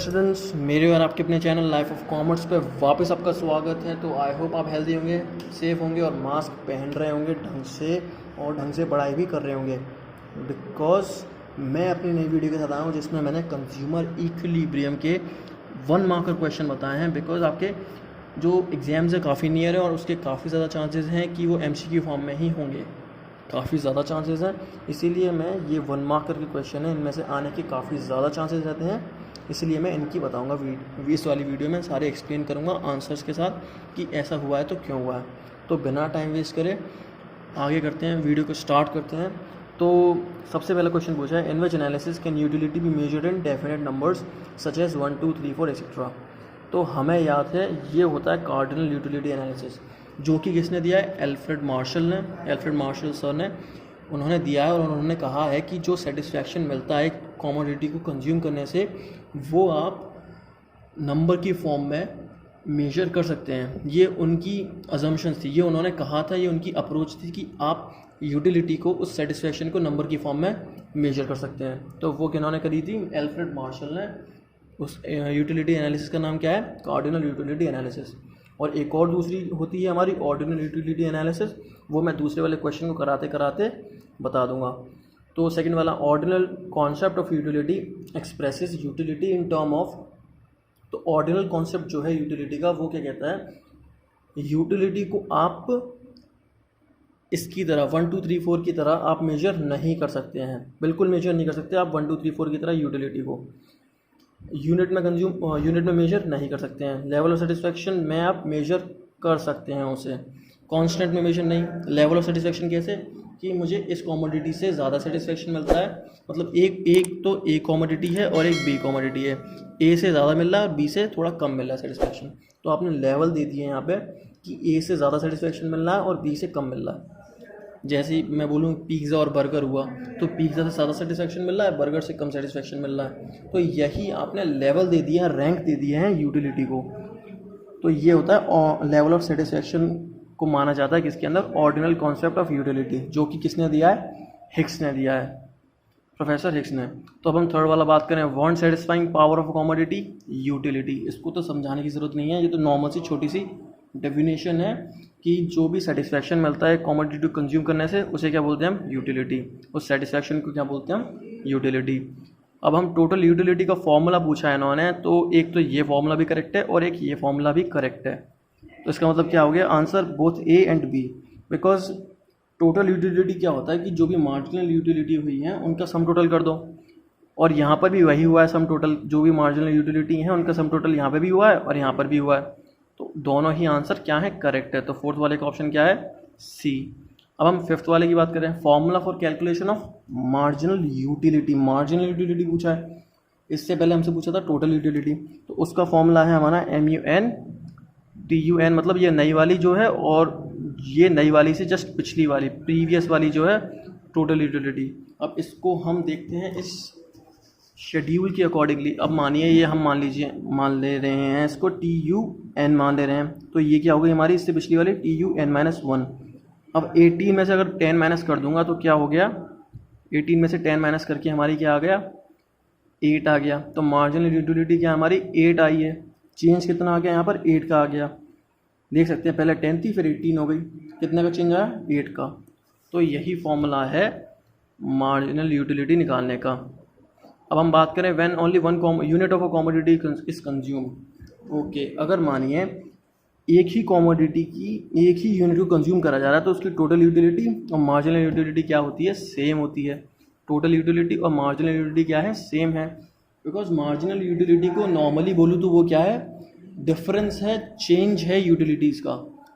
Students, मेरे और आपके अपने चैनल लाइफ ऑफ कॉमर्स पे वापस आपका स्वागत है। तो आई होप आप हेल्दी होंगे, सेफ़ होंगे और मास्क पहन रहे होंगे ढंग से पढ़ाई भी कर रहे होंगे। बिकॉज मैं अपनी नई वीडियो के साथ आया हूँ जिसमें मैंने कंज्यूमर इक्विलिब्रियम के 1 मार्कर क्वेश्चन बताए हैं। बिकॉज आपके जो एग्ज़ाम्स है काफ़ी नियर है और उसके काफ़ी ज़्यादा चांसेस हैं कि वो MCQ फॉर्म में ही होंगे, काफ़ी ज़्यादा चांसेस हैं। इसीलिए मैं ये 1 मार्कर के क्वेश्चन हैं, इनमें से आने के काफ़ी ज़्यादा चांसेस रहते हैं, इसलिए मैं इनकी बताऊंगा। इस वाली वीडियो में सारे एक्सप्लेन करूंगा आंसर्स के साथ कि ऐसा हुआ है तो क्यों हुआ है। तो बिना टाइम वेस्ट करे आगे करते हैं, वीडियो को स्टार्ट करते हैं। तो सबसे पहला क्वेश्चन पूछा है, in which analysis can utility be measured in definite numbers such as 1 2 3 4 etcetera. तो हमें याद है ये होता है कार्डिनल यूटिलिटी एनालिसिस, जो कि किसने दिया है? एल्फ्रेड मार्शल सर ने उन्होंने दिया है। और उन्होंने कहा है कि जो सेटिस्फैक्शन मिलता है कमोडिटी को कंज्यूम करने से, वो आप नंबर की फॉर्म में मेजर कर सकते हैं। ये उनकी अजम्पशंस थी, ये उन्होंने कहा था, ये उनकी अप्रोच थी कि आप यूटिलिटी को, उस सेटिस्फैक्शन को नंबर की फॉर्म में मेजर कर सकते हैं। तो वो किन्होंने करी थी? एल्फ्रेड मार्शल ने। उस यूटिलिटी एनालिसिस का नाम क्या है? Cardinal utility analysis. और एक और दूसरी होती है हमारी ऑर्डिनल यूटिलिटी एनालिसिस, वो मैं दूसरे वाले क्वेश्चन को कराते कराते बता दूंगा। तो सेकंड वाला, ordinal concept of utility expresses utility in term of. तो ऑर्डिनल कॉन्सेप्ट जो है यूटिलिटी का, वो क्या कहता है? यूटिलिटी को आप इसकी तरह 1 2 3 4 की तरह आप मेजर नहीं कर सकते हैं, बिल्कुल मेजर नहीं कर सकते आप 1 2 3 4 की तरह यूटिलिटी को यूनिट में मेजर नहीं कर सकते हैं। लेवल ऑफ सेटिस्फैक्शन में आप मेजर कर सकते हैं उसे, कांस्टेंट में मेजर नहीं। लेवल ऑफ सेटिस्फैक्शन कैसे? कि मुझे इस कॉमोडिटी से ज़्यादा सेटिस्फैक्शन मिलता है, मतलब एक तो ए कॉमोडिटी है और एक बी कॉमोडिटी है, ए से ज़्यादा मिल रहा है और बी से थोड़ा कम मिल रहा है सेटिस्फैक्शन। तो आपने लेवल दे दिए यहाँ पे कि ए से ज़्यादा सेटिस्फैक्शन मिल रहा है और बी से कम मिल रहा है। जैसे ही मैं बोलूँ पिज़्ज़ा और बर्गर हुआ, तो पिज़्ज़ा से ज़्यादा सेटिस्फैक्शन मिल रहा है, बर्गर से कम सेटिस्फैक्शन मिल रहा है। तो यही आपने लेवल दे दिया है, रैंक दे दिए हैं यूटिलिटी को। तो ये होता है लेवल ऑफ सेटिस्फैक्शन को माना जाता है किसके अंदर? ऑर्डिनल कॉन्सेप्ट ऑफ यूटिलिटी, जो कि किसने दिया है? हिक्स ने दिया है, प्रोफेसर हिक्स ने। तो अब हम थर्ड वाला बात करें, want satisfying power of commodity utility. इसको तो समझाने की ज़रूरत नहीं है, ये तो नॉर्मल सी छोटी सी डेफिनेशन है कि जो भी सेटिस्फैक्शन मिलता है कमोडिटी को कंज्यूम करने से, उसे क्या बोलते हैं हम? यूटिलिटी। उस सेटिस्फैक्शन को क्या बोलते हैं हम? यूटिलिटी। अब हम टोटल यूटिलिटी का फॉर्मूला पूछा है इन्होंने, तो एक तो ये फॉर्मूला भी करेक्ट है और एक ये फॉर्मूला भी करेक्ट है। तो इसका मतलब क्या हो गया? Answer both A and B. Because total utility क्या होता है कि जो भी मार्जिनल यूटिलिटी हुई है उनका सम टोटल कर दो, और यहाँ पर भी वही हुआ है सम टोटल। जो भी मार्जिनल यूटिलिटी है उनका सम टोटल यहाँ पर भी हुआ है और यहाँ पर भी हुआ है। तो दोनों ही आंसर क्या है? करेक्ट है। तो फोर्थ वाले का ऑप्शन क्या है? सी। अब हम फिफ्थ वाले की बात करें, formula for calculation of marginal utility. Marginal utility पूछा है, इससे पहले हमसे पूछा था टोटल यूटिलिटी। तो उसका फॉर्मूला है हमारा MUN/TUN, मतलब ये नई वाली जो है और ये नई वाली से जस्ट पिछली वाली, प्रीवियस वाली जो है टोटल यूटिलिटी। अब इसको हम देखते हैं इस शेड्यूल के अकॉर्डिंगली। अब मानिए ये हम मान ले रहे हैं इसको TUN मान ले रहे हैं, तो ये क्या हो गई हमारी? इससे पिछली वाली TUN-1। अब 18 में से अगर 10 माइनस कर दूंगा तो क्या हो गया? 18 में से 10 माइनस करके हमारी क्या आ गया? 8 आ गया। तो मार्जिनल यूटिलिटी क्या हमारी? 8 आई है। चेंज कितना आ गया यहाँ पर? 8 का आ गया। देख सकते हैं पहले 10 थी फिर 18 हो गई, कितने का चेंज आया? 8 का। तो यही फॉर्मूला है मार्जिनल यूटिलिटी निकालने का। अब हम बात करें, when only 1 unit of a commodity is consumed. Okay, अगर मानिए एक ही कमोडिटी की एक ही यूनिट को कंज्यूम करा जा रहा है, तो उसकी टोटल यूटिलिटी और मार्जिनल यूटिलिटी क्या होती है? सेम होती है। टोटल यूटिलिटी और मार्जिनल यूटिलिटी क्या है? सेम है। बिकॉज मार्जिनल यूटिलिटी को नॉर्मली बोलूँ तो वो क्या है? डिफरेंस है, चेंज है यूटिलिटीज़ का।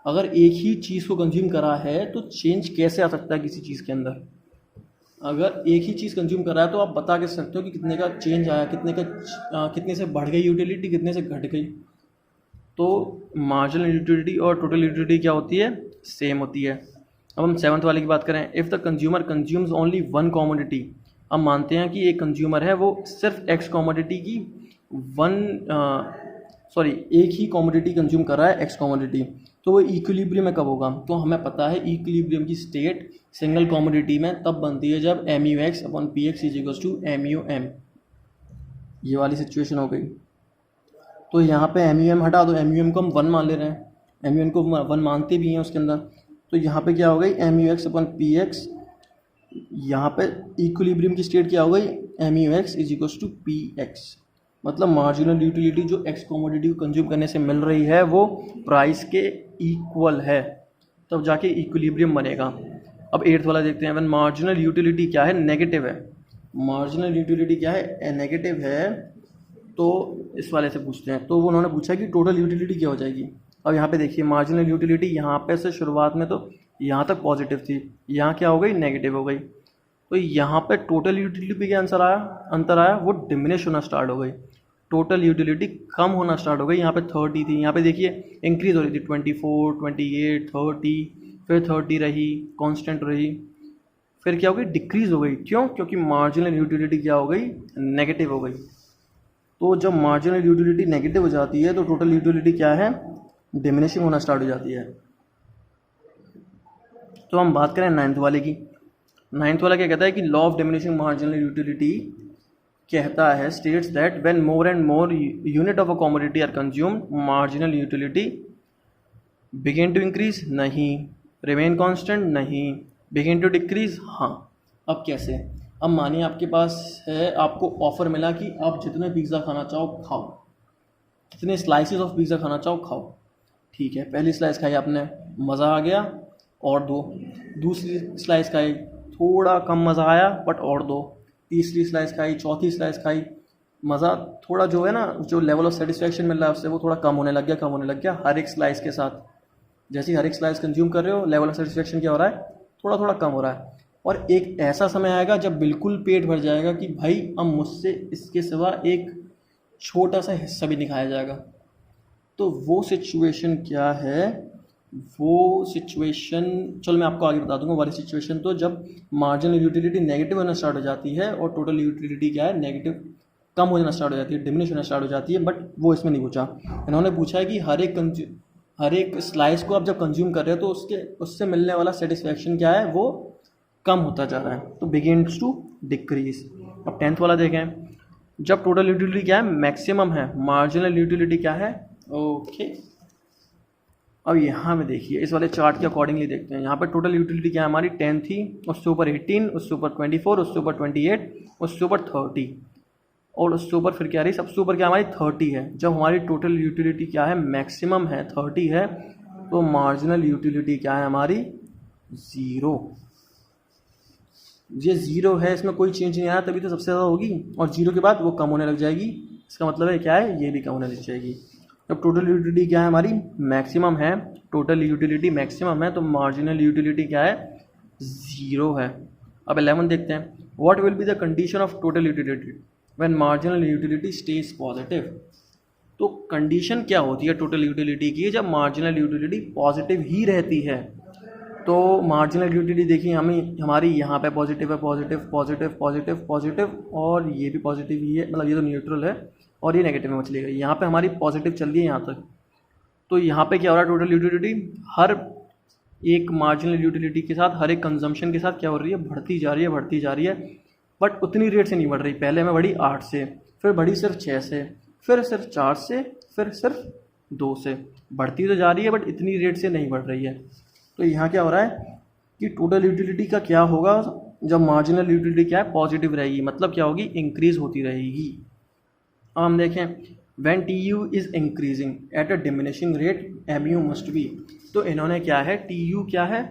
अगर एक ही चीज़ को कंज्यूम करा है तो चेंज कैसे आ सकता है किसी चीज़ के अंदर? अगर एक ही चीज़ कंज्यूम कर रहा है तो आप बता के सकते हो कि कितने का चेंज आया, कितने से बढ़ गई यूटिलिटी, कितने से घट गई। तो मार्जिनल यूटिलिटी और टोटल यूटिलिटी क्या होती है? सेम होती है। अब हम सेवन्थ वाले की बात करें, if the consumer consumes only 1 commodity. अब मानते हैं कि एक कंज्यूमर है, वो सिर्फ X कमोडिटी की एक ही कमोडिटी कंज्यूम कर रहा है, X कमोडिटी। तो वो इक्विलिब्रियम में कब होगा? तो हमें पता है इक्विलिब्रियम की स्टेट सिंगल कमोडिटी में तब बनती है जब MUX/PX = MUM। ये वाली सिचुएशन हो गई। तो यहाँ पे MUM हटा दो, MUM को हम 1 मान ले रहे हैं, MUM को 1 मानते भी हैं उसके अंदर। तो यहाँ पे क्या हो गई MUX/PX, यहाँ पे इक्विलिब्रियम की स्टेट क्या हो गई MUX=PX, मतलब मार्जिनल यूटिलिटी जो एक्स कमोडिटी को कंज्यूम करने से मिल रही है वो प्राइस के इक्वल है, तब जाके इक्विलिब्रियम बनेगा। अब 8th वाला देखते हैं, व्हेन मार्जिनल यूटिलिटी क्या है, नेगेटिव है। मार्जिनल यूटिलिटी क्या है, नेगेटिव है। तो इस वाले से पूछते हैं, तो वो उन्होंने पूछा कि टोटल यूटिलिटी क्या हो जाएगी। अब यहाँ पे देखिए मार्जिनल यूटिलिटी यहाँ पे से शुरुआत में तो यहाँ तक पॉजिटिव थी, यहाँ क्या हो गई, नेगेटिव हो गई। तो यहाँ पे टोटल यूटिलिटी पे क्या अंतर आया, वो डिमिनिश होना स्टार्ट हो गई, टोटल यूटिलिटी कम होना स्टार्ट हो गई। यहाँ पे 30 थी, यहाँ पे देखिए इंक्रीज हो रही थी, 24, 28, 30, फिर 30 रही, कांस्टेंट रही, फिर क्या हो गई, डिक्रीज हो गई। क्यों? क्योंकि मार्जिनल यूटिलिटी क्या हो गई, नेगेटिव हो गई। तो जब मार्जिनल यूटिलिटी नेगेटिव हो जाती है तो टोटल यूटिलिटी क्या है, डिमिनिशिंग होना स्टार्ट हो जाती है। तो हम बात करें 9th वाले की। 9th वाला क्या कहता है कि law of diminishing marginal utility कहता है, states that when more and more unit of a commodity are consumed, marginal utility begin to increase, नहीं, रिमेन कांस्टेंट, नहीं, बिगिन टू डिक्रीज, हाँ। अब कैसे, अब मानिए आपके पास है, आपको ऑफर मिला कि आप जितने पिज़्ज़ा खाना चाहो खाओ, जितने स्लाइसेस ऑफ पिज़्ज़ा खाना चाहो खाओ। ठीक है, पहली स्लाइस खाई आपने, मज़ा आ गया, और दो। दूसरी स्लाइस खाई, थोड़ा कम मज़ा आया बट और दो। तीसरी स्लाइस खाई, चौथी स्लाइस खाई, मज़ा थोड़ा जो है ना, जो लेवल ऑफ सेटिस्फैक्शन मिल रहा है उससे वो थोड़ा कम होने लग गया हर एक स्लाइस के साथ। जैसे ही हर एक स्लाइस कंज्यूम कर रहे हो, लेवल ऑफ सेटिस्फैक्शन क्या हो रहा है, थोड़ा थोड़ा कम हो रहा है। और एक ऐसा समय आएगा जब बिल्कुल पेट भर जाएगा कि भाई अब मुझसे इसके सिवा एक छोटा सा हिस्सा भी नहीं खाया जाएगा। तो वो सिचुएशन क्या है, वो सिचुएशन चलो मैं आपको आगे बता दूंगा। वाली सिचुएशन तो जब मार्जिनल यूटिलिटी नेगेटिव होना स्टार्ट हो जाती है और टोटल यूटिलिटी क्या है, नेगेटिव कम होना स्टार्ट हो जाती है, डिमिनिश होना स्टार्ट हो जाती है। बट वो इसमें नहीं पूछा, इन्होंने पूछा है कि हर एक स्लाइस को आप जब कंज्यूम कर रहे हो तो उससे मिलने वाला सेटिस्फैक्शन क्या है, वो कम होता जा रहा है, तो बिगिन्स टू डिक्रीज। अब 10th वाला देखें, जब टोटल यूटिलिटी क्या है, मैक्सिमम है, मार्जिनल यूटिलिटी क्या है, ओके। अब यहाँ में देखिए इस वाले चार्ट के अकॉर्डिंगली देखते हैं। यहाँ पर टोटल यूटिलिटी क्या है हमारी, 10 थी, उससे ऊपर 18, उससे ऊपर 24, उससे ऊपर 28, उससे ऊपर 30, और उससे ऊपर फिर क्या रही, सबसे ऊपर क्या हमारी 30 है। जब हमारी टोटल यूटिलिटी क्या है, मैक्सिमम है, 30 है, तो मार्जिनल यूटिलिटी क्या है हमारी, 0। ये 0 है, इसमें कोई चेंज नहीं आया, तभी तो सबसे ज़्यादा होगी, और 0 के बाद वो कम होने लग जाएगी। इसका मतलब है क्या है, ये भी कम होने लग जाएगी। अब टोटल यूटिलिटी क्या है हमारी, मैक्सिमम है, टोटल यूटिलिटी मैक्सिमम है, तो मार्जिनल यूटिलिटी क्या है, 0 है। अब 11 देखते हैं, what will be the condition of total utility when marginal utility stage positive. तो कंडीशन क्या होती है टोटल यूटिलिटी की, जब मार्जिनल यूटिलिटी पॉजिटिव ही रहती है। तो मार्जिनल यूटिलिटी देखिए हमारी यहाँ पे पॉजिटिव है, पॉजिटिव पॉजिटिव पॉजिटिव पॉजिटिव, और ये भी पॉजिटिव ही है, मतलब ये तो न्यूट्रल है, और ये नेगेटिव में चली गई। यहाँ पे हमारी पॉजिटिव चल रही है यहाँ तक। तो यहाँ पे क्या हो रहा है, टोटल यूटिलिटी हर एक मार्जिनल यूटिलिटी के साथ, हर एक कंजम्पशन के साथ क्या हो रही है, बढ़ती जा रही है, बढ़ती जा रही है, बट उतनी रेट से नहीं बढ़ रही। पहले में बढ़ी 8 से, फिर बढ़ी सिर्फ 6 से, फिर सिर्फ 4 से, फिर सिर्फ 2 से, बढ़ती तो जा रही है बट इतनी रेट से नहीं बढ़ रही है। तो यहाँ क्या हो रहा है कि टोटल यूटिलिटी का क्या होगा जब मार्जिनल यूटिलिटी क्या है, पॉजिटिव रहेगी, मतलब क्या होगी, इंक्रीज होती रहेगी। अब हम देखें, when TU is increasing at a diminishing rate MU must be. तो इन्होंने क्या है, TU क्या है,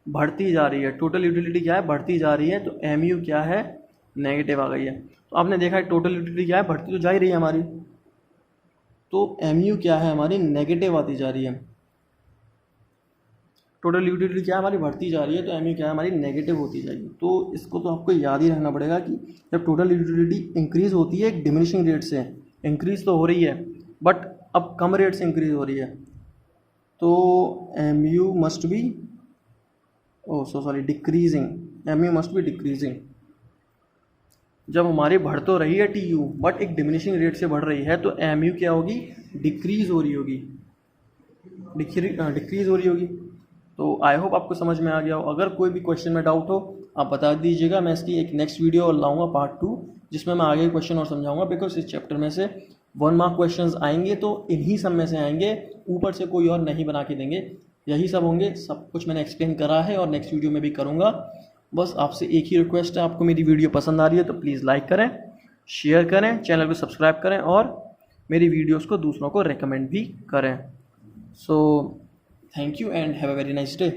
बढ़ती जा रही है, टोटल यूटिलिटी क्या है, बढ़ती जा रही है, तो MU क्या है, नेगेटिव आ गई है। तो आपने देखा है टोटल यूटिलिटी क्या है, बढ़ती तो जा ही रही है हमारी, तो MU क्या है हमारी, नेगेटिव आती जा रही है। टोटल यूटिलिटी क्या है हमारी, बढ़ती जा रही है, तो MU क्या है हमारी, नेगेटिव होती जाएगी। तो इसको तो आपको याद ही रखना पड़ेगा कि जब टोटल यूटिलिटी इंक्रीज होती है एक डिमिनिशिंग रेट से, इंक्रीज तो हो रही है बट अब कम रेट से इंक्रीज हो रही है, तो MU must be decreasing, MU must be decreasing. जब हमारी बढ़ तो रही है TU बट एक डिमिनिशिंग रेट से बढ़ रही है, तो MU क्या होगी, डिक्रीज हो रही होगी, डिक्रीज हो रही होगी। तो आई होप आपको समझ में आ गया हो। अगर कोई भी क्वेश्चन में डाउट हो आप बता दीजिएगा, मैं इसकी एक नेक्स्ट वीडियो और लाऊंगा पार्ट 2, जिसमें मैं आगे क्वेश्चन और समझाऊंगा, बिकॉज इस चैप्टर में से 1 मार्क क्वेश्चंस आएंगे तो इन्हीं सब में से आएंगे, ऊपर से कोई और नहीं बना के देंगे। यही सब होंगे, सब कुछ मैंने एक्सप्लेन करा है और नेक्स्ट वीडियो में भी करूँगा। बस आपसे एक ही रिक्वेस्ट है, आपको मेरी वीडियो पसंद आ रही है तो प्लीज़ लाइक करें, शेयर करें, चैनल को सब्सक्राइब करें और मेरी वीडियोस को दूसरों को रेकमेंड भी करें। So thank you and have a very nice day.